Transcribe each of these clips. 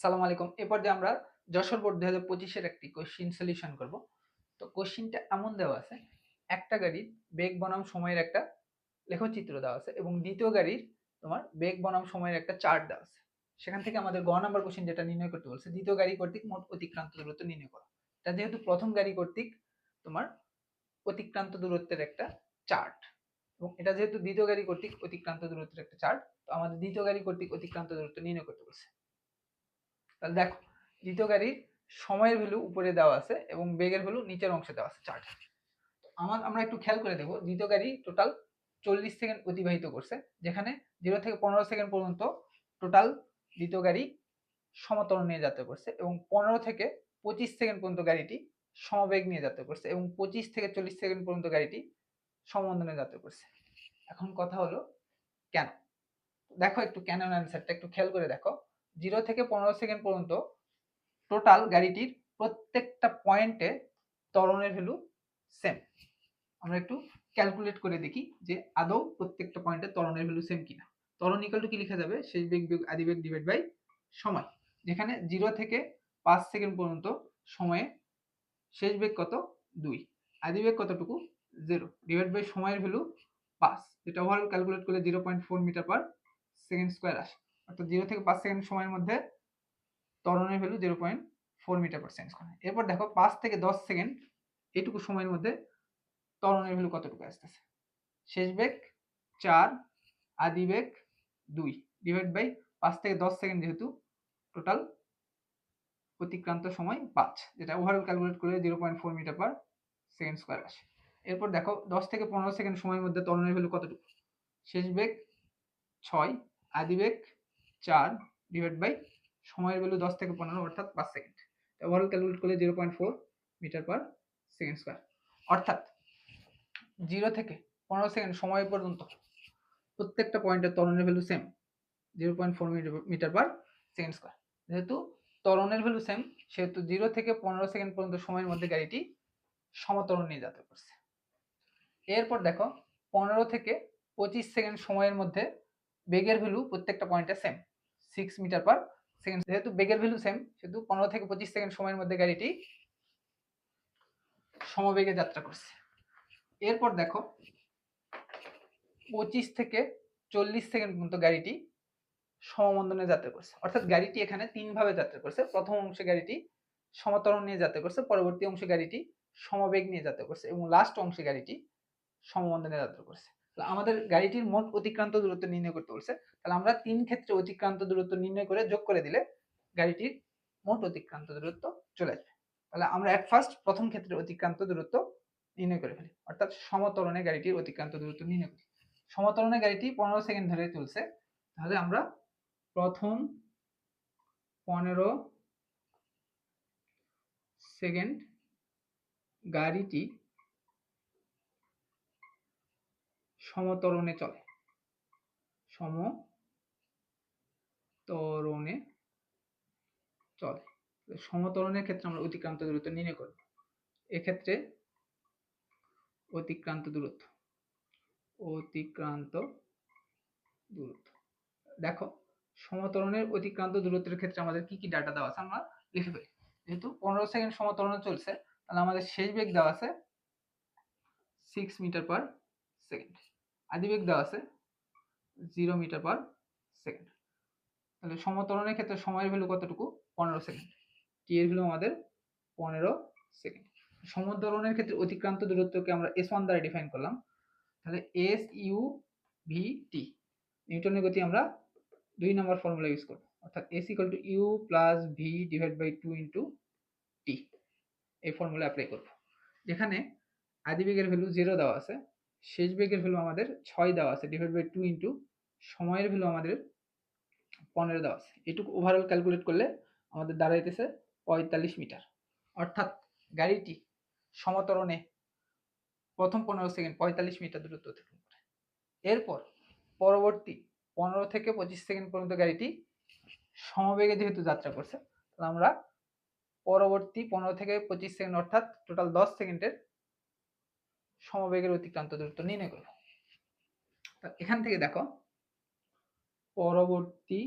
সালাম আলাইকুম। এরপর দিয়ে আমরা যশোর বোর্ড 2025 এর একটি কোশ্চিন সলিউশন করব। তো কোশ্চিনটা এমন দেওয়া আছে, একটা গাড়ির বেগ বনাম সময়ের একটা লেখচিত্র দেওয়া আছে এবং দ্বিতীয় গাড়ির তোমার বেগ বনাম সময়ের একটা চার্ট দেওয়া আছে। সেখান থেকে আমাদের গ নাম্বার কোশ্চিন যেটা নির্ণয় করতে বলছে, দ্বিতীয় গাড়ি কর্তৃক মোট অতিক্রান্ত দূরত্ব নির্ণয় করো। এটা যেহেতু প্রথম গাড়ি কর্তৃক তোমার অতিক্রান্ত দূরত্বের একটা চার্ট এবং এটা যেহেতু দ্বিতীয় গাড়ি কর্তৃক অতিক্রান্ত দূরত্বের একটা চার্ট, তো আমাদের দ্বিতীয় গাড়ি কর্তৃক অতিক্রান্ত দূরত্ব নির্ণয় করতে বলছে। তাহলে দেখো, দ্বিতীয় গাড়ির সময়ের ভ্যালু উপরে দেওয়া আছে এবং বেগের ভ্যালু নিচের অংশে দেওয়া আছে চার্টে। আমরা একটু খেয়াল করে দেখব, দ্বিতীয় গাড়ি টোটাল 40 সেকেন্ড অতিবাহিত করছে, যেখানে 0 থেকে 15 সেকেন্ড পর্যন্ত টোটাল দ্বিতীয় গাড়ি সমতরণ নিয়ে যাত্রা করছে এবং 15 থেকে 25 সেকেন্ড পর্যন্ত গাড়িটি সমবেগ নিয়ে যাত্রা করছে এবং 25 থেকে 40 সেকেন্ড পর্যন্ত গাড়িটি সমমন্দনে যাত্রা করছে। এখন কথা হলো কেন? দেখো একটু কেন অ্যান্সারটা একটু খেয়াল করে দেখো। 0 থেকে 15 সেকেন্ড পর্যন্ত টোটাল গাড়িটির প্রত্যেকটা পয়েন্টে ত্বরণের ভ্যালু সেম। আমরা একটু ক্যালকুলেট করে দেখি যে আদৌ প্রত্যেকটা পয়েন্টে ত্বরণের ভ্যালু সেম কিনা। ত্বরণ ইকুয়াল টু কি লেখা যাবে? শেষ বেগ বিয়োগ আদি বেগ ডিভাইড বাই সময়। যেখানে 0 থেকে 5 সেকেন্ড পর্যন্ত সময়ে শেষ বেগ কত? 2, আদি বেগ কতটুকু? 0, ডিভাইড বাই সময়ের ভ্যালু 5, যেটা ওভারঅল ক্যালকুলেট করলে 0.4 মিটার পার সেকেন্ড স্কয়ার আসে। অর্থাৎ 0 থেকে 5 সেকেন্ড সময়ের মধ্যে ত্বরণের value 0.4 metre per second square. এরপর দেখো 5 থেকে 10 সেকেন্ড এইটুকু সময়ের মধ্যে ত্বরণের ভ্যালু কতটুকু আসতেছে? শেষ বেগ 4, আদি বেগ 2, ডিভাইড বাই 5 থেকে 10 সেকেন্ড, যেহেতু টোটাল অতিক্রান্ত সময় 5, যেটা ওভারঅল ক্যালকুলেট করলে 0.4 মিটার পার সেকেন্ড স্কয়ার আসে। এরপর দেখো 10 থেকে 15 সেকেন্ড সময়ের মধ্যে ত্বরণের ভ্যালু কতটুকু? শেষ বেগ 6, আদি বেগ 4, ডিভাইড বাই সময়ের ভ্যালু 10 থেকে 15 অর্থাৎ 5 সেকেন্ড। ওভারঅল ক্যালকুলেট করলে 0.4 মিটার পার সেকেন্ড স্কয়ার। অর্থাৎ 0 থেকে 15 সেকেন্ড সময় পর্যন্ত প্রত্যেকটা পয়েন্টের ত্বরণের value same, 0.4 metre per second square. যেহেতু ত্বরণের ভ্যালু সেম, সেহেতু 0 থেকে 15 সেকেন্ড পর্যন্ত সময়ের মধ্যে গাড়িটি সমত্বরণ নিয়ে যাত্রা করছে। এরপর দেখো 15 থেকে 25 সেকেন্ড সময়ের মধ্যে বেগের ভ্যালু প্রত্যেকটা পয়েন্টে সেম, 6 মিটার পার সেকেন্ড। যেহেতু বেগের ভ্যালু সেম, সেহেতু 15 থেকে 25 সেকেন্ড সময়ের মধ্যে গাড়িটি সমবেগে যাত্রা করছে। এরপর দেখো 25 থেকে 40 সেকেন্ড পর্যন্ত গাড়িটি সমমন্দনে যাত্রা করছে। অর্থাৎ গাড়িটি এখানে 3 ভাবে যাত্রা করছে। প্রথম অংশে গাড়িটি সমত্বরণ নিয়ে যাত্রা করছে, পরবর্তী অংশে গাড়িটি সমবেগ নিয়ে যাত্রা করছে এবং লাস্ট অংশে গাড়িটি সমমন্দনে যাত্রা করছে। আমাদের গাড়িটির মোট অতিক্রান্ত দূরত্ব নির্ণয় করতে বলছে। তাহলে আমরা 3 ক্ষেত্রে অতিক্রান্ত দূরত্ব নির্ণয় করে যোগ করে দিলে গাড়িটির মোট অতিক্রান্ত দূরত্ব চলে আসবে। তাহলে আমরা এট ফার্স্ট প্রথম ক্ষেত্রে অতিক্রান্ত দূরত্ব নির্ণয় করে ফেলি, অর্থাৎ সমতরণে গাড়িটির অতিক্রান্ত দূরত্ব নির্ণয় করি। সমতরণে গাড়িটি 15 সেকেন্ড ধরে চলছে, তাহলে আমরা প্রথম 15 সেকেন্ড গাড়িটি সমতরণে চলে, সমতরণে চলে। সমতরণের ক্ষেত্রে আমরা অতিক্রান্ত দূরত্ব নির্ণয় করব। এক্ষেত্রে অতিক্রান্ত দূরত্ব দেখো, সমতরণের অতিক্রান্ত দূরত্বের ক্ষেত্রে আমাদের কি কি ডাটা দেওয়া আছে আমরা লিখে ফেলি। যেহেতু 15 সেকেন্ড সমতরণে চলছে, তাহলে আমাদের শেষ বেগ দেওয়া আছে 6 মিটার পার সেকেন্ড, আদি বেগ দেওয়া আছে 0 মিটার পার সেকেন্ড। তাহলে সমতরণের ক্ষেত্রে সময়ের ভ্যালু কতটুকু? 15 সেকেন্ড। টি এর ভ্যালু আমাদের 15 সেকেন্ড। সমতরণের ক্ষেত্রে অতিক্রান্ত দূরত্বকে আমরা s1 দ্বারা ডিফাইন করলাম। তাহলে s u v t, নিউটনের গতি আমরা 2 নম্বর ফর্মুলা ইউজ করব, অর্থাৎ s u plus v divide by 2 into t, এই ফর্মুলা অ্যাপ্লাই করব। যেখানে আদি বেগের ভ্যালু 0 দেওয়া আছে, শেষ বেগের ভ্যালু আমাদের 6 দেওয়া আছে, ডিভাইড বাই 2 ইন্টু সময়ের ভ্যালু আমাদের 15 দেওয়া আছে। এটুকু ওভারঅল ক্যালকুলেট করলে আমাদের দাঁড়াইতেছে 45 মিটার। অর্থাৎ গাড়িটি সমতরণে প্রথম 15 সেকেন্ড 45 মিটার দূরত্ব অতিক্রম করে। এরপর পরবর্তী 15 থেকে 25 সেকেন্ড পর্যন্ত গাড়িটি সমবেগে যেহেতু যাত্রা করছে, তাহলে আমরা পরবর্তী 15 থেকে 25 সেকেন্ড অর্থাৎ টোটাল 10 সেকেন্ডের সমবেগের অতিক্রান্ত দূরত্ব নির্ণয় করব। এখান থেকে দেখো, পরবর্তী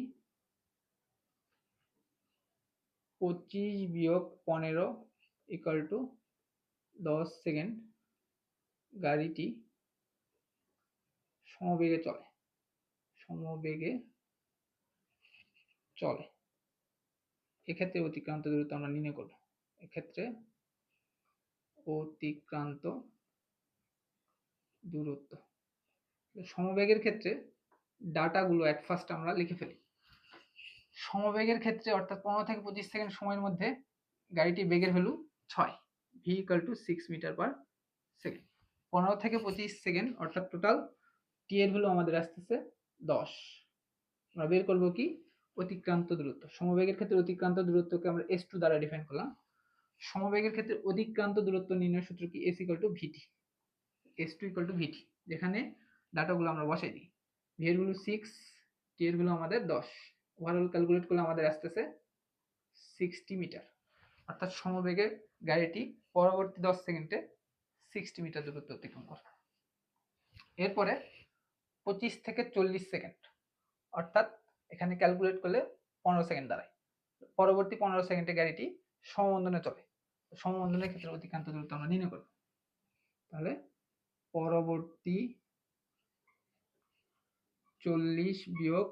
25 বিয়োগ 15 ইকুয়াল টু 10 সেকেন্ড গাড়িটি সমবেগে চলে। এক্ষেত্রে অতিক্রান্ত দূরত্ব আমরা নির্ণয় করব। এক্ষেত্রে অতিক্রান্ত দূরত্ব সমবেগের ক্ষেত্রে ডাটাগুলো এট ফার্স্ট আমরা লিখে ফেলি। সমবেগের ক্ষেত্রে অর্থাৎ 15 থেকে 25 সেকেন্ড সময়ের মধ্যে গাড়িটি বেগের value 6, V equal to 6 metre per second. 15 থেকে 25 সেকেন্ড অর্থাৎ টোটাল টি এর ভ্যালু আমাদের আসতেছে 10। আমরা বের করব কি অতিক্রান্ত দূরত্ব। সমবেগের ক্ষেত্রে অতিক্রান্ত দূরত্বকে আমরা s2 দ্বারা ডিফাইন করলাম। সমবেগের ক্ষেত্রে অতিক্রান্ত দূরত্ব নির্ণয় সূত্র কি s equal to vt, s2 equal to vt, যেখানে ডাটাগুলো আমরা বসাই দিই। v এর ভ্যালু 6, t এর ভ্যালু আমাদের 10, ওভারঅল ক্যালকুলেট করলে আমাদের আসতেছে 60 মিটার। অর্থাৎ সমবেগে গাড়িটি পরবর্তী 10 সেকেন্ডে 60 মিটার দূরত্ব অতিক্রম করে। এরপরে 25 থেকে 40 সেকেন্ড, অর্থাৎ এখানে ক্যালকুলেট করলে 15 সেকেন্ড দাঁড়ায়। পরবর্তী 15 সেকেন্ডে গাড়িটি সমমন্দনে চলে। সমমন্দনের ক্ষেত্রে অতিক্রান্ত দূরত্ব আমরা নির্ণয় করব। তাহলে পরবর্তী 40 বিয়োগ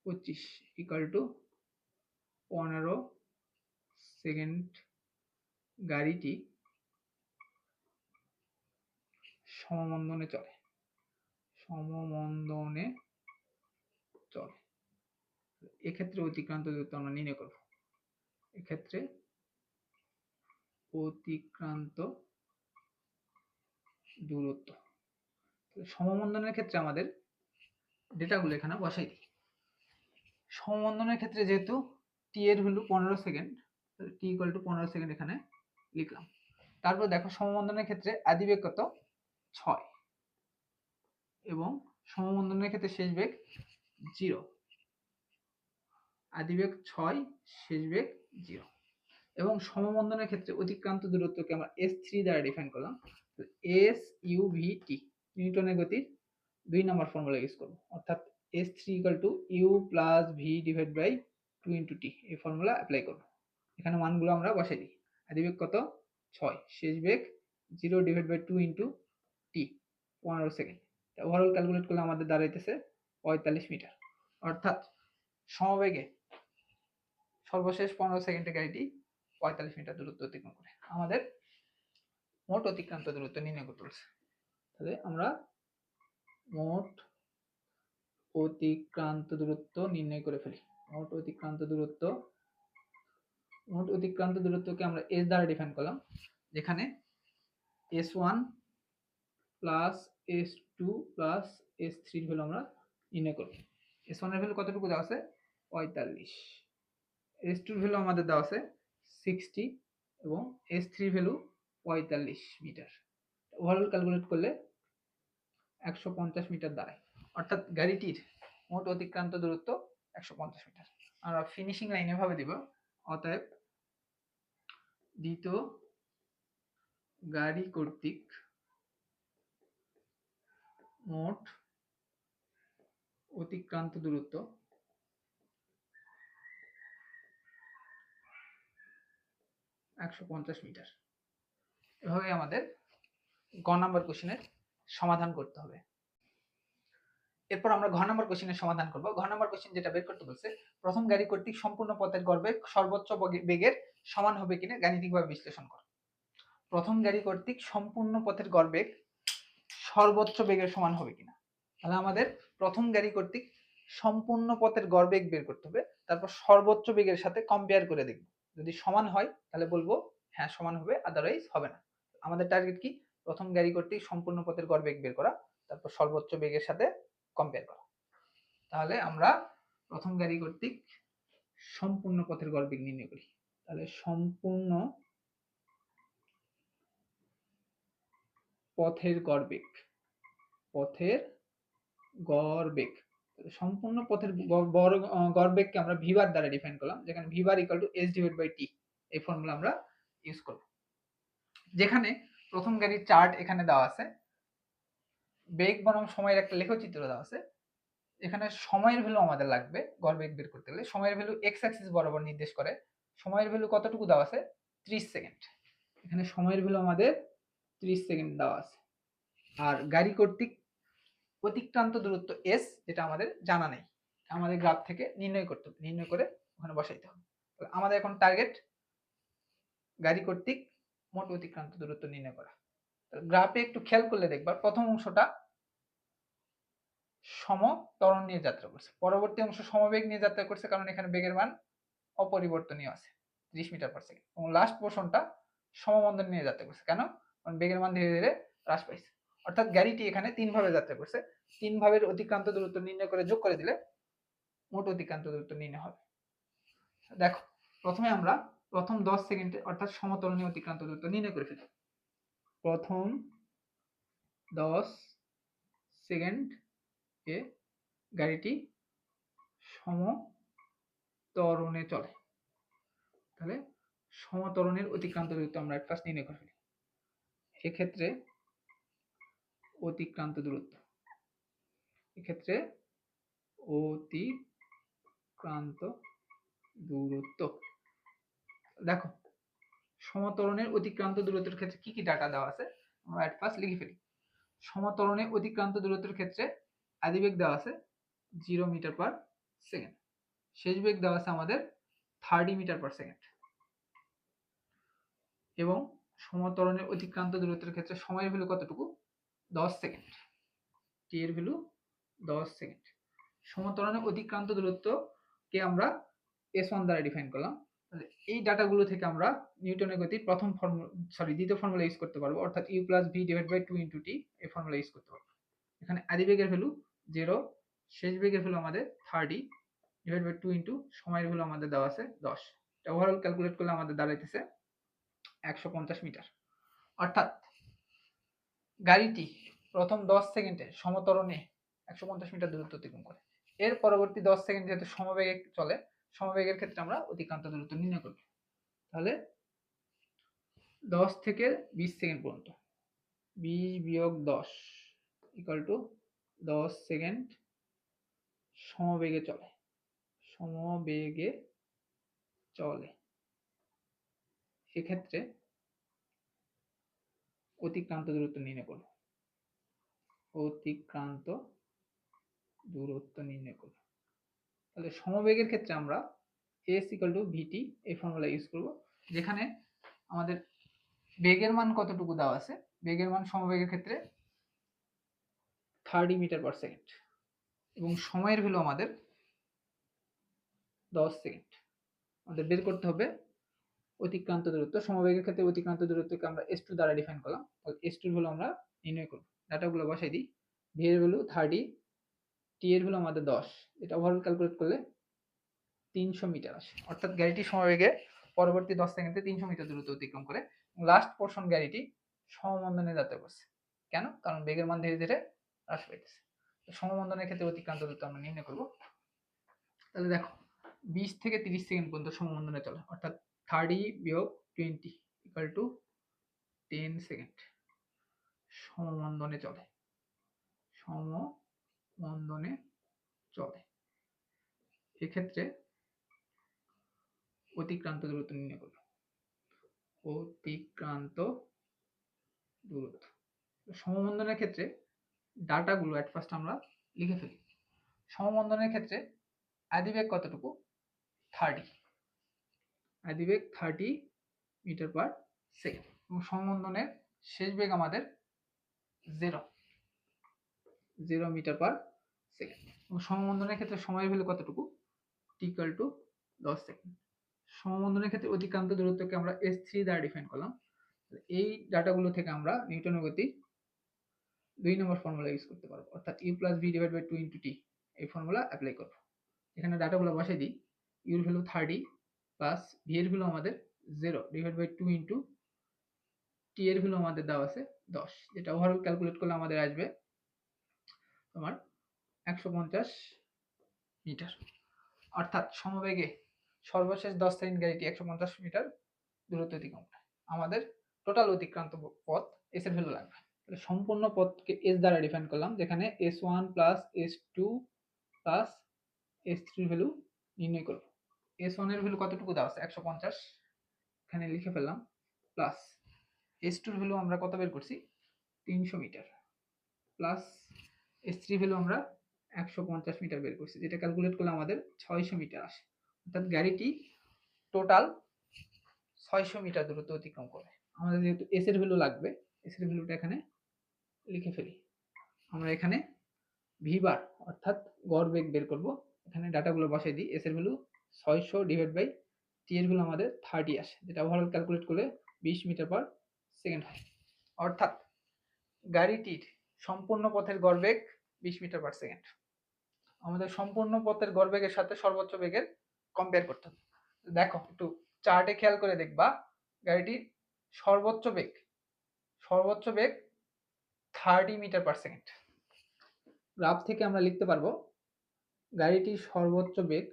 25 ইকুয়াল টু 15 সেকেন্ড গাড়িটি সমমন্দনে চলে। এক্ষেত্রে অতিক্রান্ত দূরত্ব আমরা নির্ণয় করব। এক্ষেত্রে অতিক্রান্ত দূরত্ব সমমন্দনের ক্ষেত্রে আমাদের ডেটাগুলো এখানে বসাই দিই। সমমন্দনের ক্ষেত্রে যেহেতু টি এর value 15 second, T equal to 15 second এখানে লিখলাম। তারপর দেখো সমমন্দনের ক্ষেত্রে আদিবেগ কত 6 এবং সমমন্দনের ক্ষেত্রে শেষ বেগ 0। আদিবেগ 6, শেষ বেগ 0। এবং সমমন্দনের ক্ষেত্রে অতিক্রান্ত দূরত্বকে আমরা s3 দ্বারা ডিফাইন করলাম। s u v t নিউটনের গতির 2 নম্বর ফর্মুলা ইউজ করব, অর্থাৎ s3 equal to u plus v divide by 2 into t, এই ফর্মুলা অ্যাপ্লাই করব। এখানে মানগুলো আমরা বসাই দিই। আদিবেগ কত 6, শেষ বেগ 0 divide by 2 into t 15 second. Overall calculate করলে আমাদের দাঁড়াইতেছে 45 মিটার। অর্থাৎ সমবেগে সর্বশেষ 15 সেকেন্ডে গাড়িটি 45 মিটার দূরত্ব অতিক্রম করে। আমাদের মোট অতিক্রান্ত দূরত্ব নির্ণয় করতে বলছে। তাহলে আমরা মোট অতিক্রান্ত দূরত্ব নির্ণয় করে ফেলি। মোট অতিক্রান্ত দূরত্বকে আমরা s দ্বারা ডিফাইন করলাম, যেখানে s1 plus s2 plus s3 এর ভ্যালু আমরা নির্ণয় করব। s1 এর ভ্যালু কতটুকু দেওয়া আছে 45, s2 এর ভ্যালু আমাদের দেওয়া আছে 60 এবং s3 এর ভ্যালু 45 মিটার। ওভারঅল ক্যালকুলেট করলে 150 মিটার দাঁড়ায়। অর্থাৎ গাড়িটির মোট অতিক্রান্ত দূরত্ব 150 মিটার। আমরা ফিনিশিং লাইন এভাবে দিব, অতএব দ্বিতীয় গাড়ি কর্তৃক মোট অতিক্রান্ত দূরত্ব 150 মিটার। এভাবে আমাদের গ নাম্বার কোশ্চেনের সমাধান করতে হবে। এরপর আমরা ঘ নাম্বার কোশ্চেনের সমাধান করব। ঘ নাম্বার কোশ্চেন যেটা বের করতে বলছে, প্রথম গাড়ি কর্তৃক সম্পূর্ণ পথের গড়বেগ সর্বোচ্চ বেগের সমান হবে কিনা গাণিতিকভাবে বিশ্লেষণ করো। প্রথম গাড়ি কর্তৃক সম্পূর্ণ পথের গড়বেগ সর্বোচ্চ বেগের সমান হবে কিনা। তাহলে আমাদের প্রথম গাড়ি কর্তৃক সম্পূর্ণ পথের গড়বেগ বের করতে হবে, তারপর সর্বোচ্চ বেগের সাথে কম্পেয়ার করে দেখব। যদি সমান হয় তাহলে বলবো হ্যাঁ সমান হবে, আদারওয়াইজ হবে না। আমাদের টার্গেট কি প্রথম গাড়ি কর্তৃক সম্পূর্ণ পথের গড়বেগ বের করা, তারপর সর্বোচ্চ বেগের সাথে কম্পেয়ার করা। তাহলে আমরা প্রথম গাড়ি কর্তৃক সম্পূর্ণ পথের গড়বেগ নির্ণয় করি। তাহলে সম্পূর্ণ পথের গড়বেগ, সম্পূর্ণ পথের গড়বেগকে আমরা ভি বার দ্বারা ডিফাইন করলাম, যেখানে v bar equal to s divide by t, এই ফর্মুলা আমরা ইউজ করব। যেখানে প্রথম গাড়ির চার্ট এখানে দেওয়া আছে, বেগ বনাম সময়ের একটা লেখচিত্র দেওয়া আছে। এখানে সময়ের ভ্যালু আমাদের লাগবে গড়বেগ বের করতে গেলে। সময়ের ভ্যালু এক্স অ্যাক্সিস বরাবর নির্দেশ করে, সময়ের ভ্যালু কতটুকু দেওয়া আছে? 30 সেকেন্ড। এখানে সময়ের ভ্যালু আমাদের 30 সেকেন্ড দেওয়া আছে। আর গাড়ি কর্তৃক অতিক্রান্ত দূরত্ব s, যেটা আমাদের জানা নেই, আমাদের গ্রাফ থেকে নির্ণয় করতে হবে, নির্ণয় করে ওখানে বসাইতে হবে। আমাদের এখন টার্গেট গাড়ি কর্তৃক মোট অতিক্রান্ত দূরত্ব নির্ণয় করা। গ্রাফে একটু খেয়াল করলে দেখবা প্রথম অংশটা সম ত্বরণ নিয়ে যাত্রা করছে, পরবর্তী অংশ সমবেগ নিয়ে যাত্রা করছে, কারণ এখানে বেগের মান অপরিবর্তনীয় আছে 30 মিটার পার সেকেন্ড, এবং লাস্ট পোর্শনটা সমমন্দন নিয়ে যাত্রা করছে। কেন? কারণ বেগের মান ধীরে ধীরে হ্রাস পাইছে। অর্থাৎ গাড়িটি এখানে 3 ভাবে যাত্রা করছে, 3 ভাবের অতিক্রান্ত দূরত্ব নির্ণয় করে যোগ করে দিলে মোট অতিক্রান্ত দূরত্ব নির্ণয় হবে। দেখো, প্রথমে আমরা প্রথম 10 সেকেন্ডে অর্থাৎ সমতরণীয় অতিক্রান্ত দূরত্ব নির্ণয় করে ফেলি। প্রথম 10 সেকেন্ড এ গাড়িটি সমতরণে চলে, তাহলে সমতরণের অতিক্রান্ত দূরত্ব আমরা ফার্স্ট নির্ণয় করে ফেলি। এক্ষেত্রে অতিক্রান্ত দূরত্ব, এক্ষেত্রে অতিক্রান্ত দূরত্ব, দেখো সমতরণের অতিক্রান্ত দূরত্বের ক্ষেত্রে কি কি ডাটা দেওয়া আছে আমরা এট ফার্স্ট লিখে ফেলি। সমতরণে অতিক্রান্ত দূরত্বের ক্ষেত্রে আদিবেগ দেওয়া আছে 0 মিটার পার সেকেন্ড, শেষ বেগ দেওয়া আছে আমাদের 30 মিটার পার সেকেন্ড, এবং সমতরণের অতিক্রান্ত দূরত্বের ক্ষেত্রে সময়ের ভ্যালু কতটুকু? 10 সেকেন্ড, টি এর ভ্যালু 10 সেকেন্ড। সমতরণের অতিক্রান্ত দূরত্বকে আমরা s1 দ্বারা ডিফাইন করলাম। এই ডাটাগুলো থেকে আমরা নিউটনের গতির দ্বিতীয় ফর্মুলা ইউজ করতে পারবো, অর্থাৎ u plus v divide by 2 into t, এই ফর্মুলা ইউজ করতে পারবো। এখানে আদি বেগের ভ্যালু 0, শেষ বেগের ভ্যালু আমাদের 30 ডিভাইড বাই 2 ইন্টু সময়ের ভ্যালু আমাদের দেওয়া আছে 10। এটা ওভারঅল ক্যালকুলেট করলে আমাদের দাঁড়াইতেছে 150 মিটার। অর্থাৎ গাড়িটি প্রথম 10 সেকেন্ডে সমতরণে 150 মিটার দূরত্ব অতিক্রম করে। এর পরবর্তী 10 সেকেন্ড যেহেতু সমবেগে চলে, সমবেগের ক্ষেত্রে আমরা অতিক্রান্ত দূরত্ব নির্ণয় করব। তাহলে 10 থেকে 20 সেকেন্ড পর্যন্ত 20 বিয়োগ 10 ইকুয়াল টু 10 সেকেন্ড সমবেগে চলে, সমবেগে চলে। এক্ষেত্রে অতিক্রান্ত দূরত্ব নির্ণয় করব, অতিক্রান্ত দূরত্ব নির্ণয় করব। তাহলে সমবেগের ক্ষেত্রে আমরা s ইকুয়াল টু ভিটি এই ফর্মুলা ইউজ করব, যেখানে আমাদের বেগের মান কতটুকু দেওয়া আছে। বেগের মান সমবেগের ক্ষেত্রে 30 মিটার পার সেকেন্ড, এবং সময়ের ভ্যালু আমাদের 10 সেকেন্ড। আমাদের বের করতে হবে অতিক্রান্ত দূরত্ব। সমবেগের ক্ষেত্রে অতিক্রান্ত দূরত্বকে আমরা s2 দ্বারা ডিফাইন করলাম, তাহলে s2 এর ভ্যালু আমরা নির্ণয় করব। ডাটাগুলো বসাই দিই। v এর ভ্যালু 30, t এর ভ্যালু আমাদের 10, এটা ওভারঅল ক্যালকুলেট করলে 300 মিটার আসে। অর্থাৎ গাড়িটি সমবেগে পরবর্তী 10 সেকেন্ডে 300 মিটার দূরত্ব অতিক্রম করে। লাস্ট পোর্শন গাড়িটি সমমন্দনে যাত্রা করছে। কেন? কারণ বেগের মান ধীরে ধীরে হ্রাস পাইতেছে। সমমন্দনের ক্ষেত্রে অতিক্রান্ত দূরত্ব আমরা নির্ণয় করব। তাহলে দেখো 20 থেকে 30 সেকেন্ড পর্যন্ত সমমন্দনে চলে, অর্থাৎ 30 বিয়োগ 20 ইকুয়াল টু 10 সেকেন্ড সমমন্দনে চলে, সমমন্দনে চলে। এক্ষেত্রে অতিক্রান্ত দূরত্ব নির্ণয় করব, অতিক্রান্ত দূরত্ব। সমমন্দনের ক্ষেত্রে ডাটাগুলো এট ফার্স্ট আমরা লিখে ফেলি। সমমন্দনের ক্ষেত্রে আদিবেগ কতটুকু? 30, আদিবেগ 30 মিটার পার সেকেন্ড, এবং সমমন্দনের শেষ বেগ আমাদের 0 মিটার পার সেকেন্ড। এবং সমমন্দনের ক্ষেত্রে সময়ের ভ্যালু কতটুকু? t equal to 10 second. সমমন্দনের ক্ষেত্রে অতিক্রান্ত দূরত্বকে আমরা s3 দ্বারা ডিফাইন করলাম। এই ডাটাগুলো থেকে আমরা নিউটনের গতি 2 নম্বর ফর্মুলা ইউজ করতে পারবো, অর্থাৎ u plus v divide by 2 into t, এই ফর্মুলা অ্যাপ্লাই করব। এখানে ডাটাগুলো বসাই দিই। u এর ভ্যালু 30 প্লাস v এর ভ্যালু আমাদের 0 ডিভাইড বাই 2 ইন্টু টি এর ভ্যালু আমাদের দেওয়া আছে 10, যেটা ওভারঅল ক্যালকুলেট করলে আমাদের আসবে তোমার 150 মিটার। অর্থাৎ সমবেগে সর্বশেষ 10 সেকেন্ড গাড়িটি 150 মিটার দূরত্ব অতিক্রম করে। আমাদের টোটাল অতিক্রান্ত পথ s এর ভ্যালু লাগবে। তাহলে সম্পূর্ণ পথকে s দ্বারা ডিফাইন করলাম, যেখানে s1 plus s2 plus s3 value নির্ণয় করব। S1 এর ভ্যালু কতটুকু দেওয়া আছে 150, এখানে লিখে ফেললাম, প্লাস S2 এর ভ্যালু আমরা কত বের করছি 300 মিটার, প্লাস S3 ভ্যালু আমরা 150 মিটার বের করছি, যেটা ক্যালকুলেট করলে আমাদের 600 মিটার আসে। অর্থাৎ গাড়িটি টোটাল 600 মিটার দূরত্ব অতিক্রম করবে। আমাদের যেহেতু S এর ভ্যালু লাগবে, S এর ভ্যালুটা এখানে লিখে ফেলি। আমরা এখানে ভি বার অর্থাৎ গড় বেগ বের করব, এখানে ডাটাগুলো বসাই দিই। S এর ভ্যালু 600 ডিভাইড বাই টি এর ভ্যালু আমাদের 30 আসে, যেটা ওভারঅল ক্যালকুলেট করলে 20 মিটার পার সেকেন্ড হয়। অর্থাৎ গাড়িটির সম্পূর্ণ পথের গড় বেগ 20 মিটার পার সেকেন্ড। আমাদের সম্পূর্ণ পথের গড় বেগের সাথে সর্বোচ্চ বেগের কম্পেয়ার করতে হবে। দেখো একটু চার্টে খেয়াল করে দেখবা, গাড়িটির সর্বোচ্চ বেগ 30 মিটার পার সেকেন্ড। গ্রাফ থেকে আমরা লিখতে পারবো গাড়িটির সর্বোচ্চ বেগ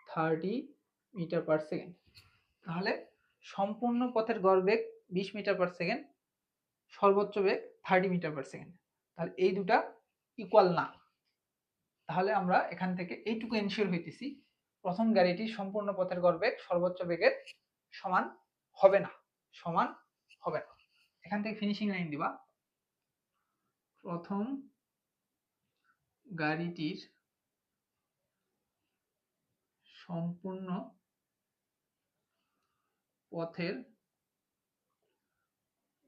30 মিটার পার সেকেন্ড। তাহলে সম্পূর্ণ পথের গড় বেগ 20 মিটার পার সেকেন্ড, সর্বোচ্চ বেগ 30 মিটার পার সেকেন্ড। তাহলে এই দুটা ইকুয়াল না। তাহলে আমরা এখান থেকে এইটুকু এনশিওর হইতেছি, প্রথম গাড়িটির সম্পূর্ণ পথের গড় বেগ সর্বোচ্চ বেগের সমান হবে না। এখান থেকে ফিনিশিং লাইন দিবা, প্রথম গাড়িটির সম্পূর্ণ পথের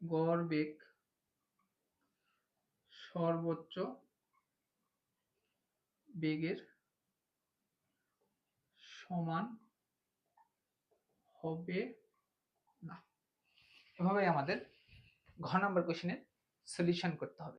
গড় বেগ সর্বোচ্চ বেগের সমান হবে না। এভাবে আমাদের ঘ নাম্বার কোশ্চেনের সলিউশন করতে হবে।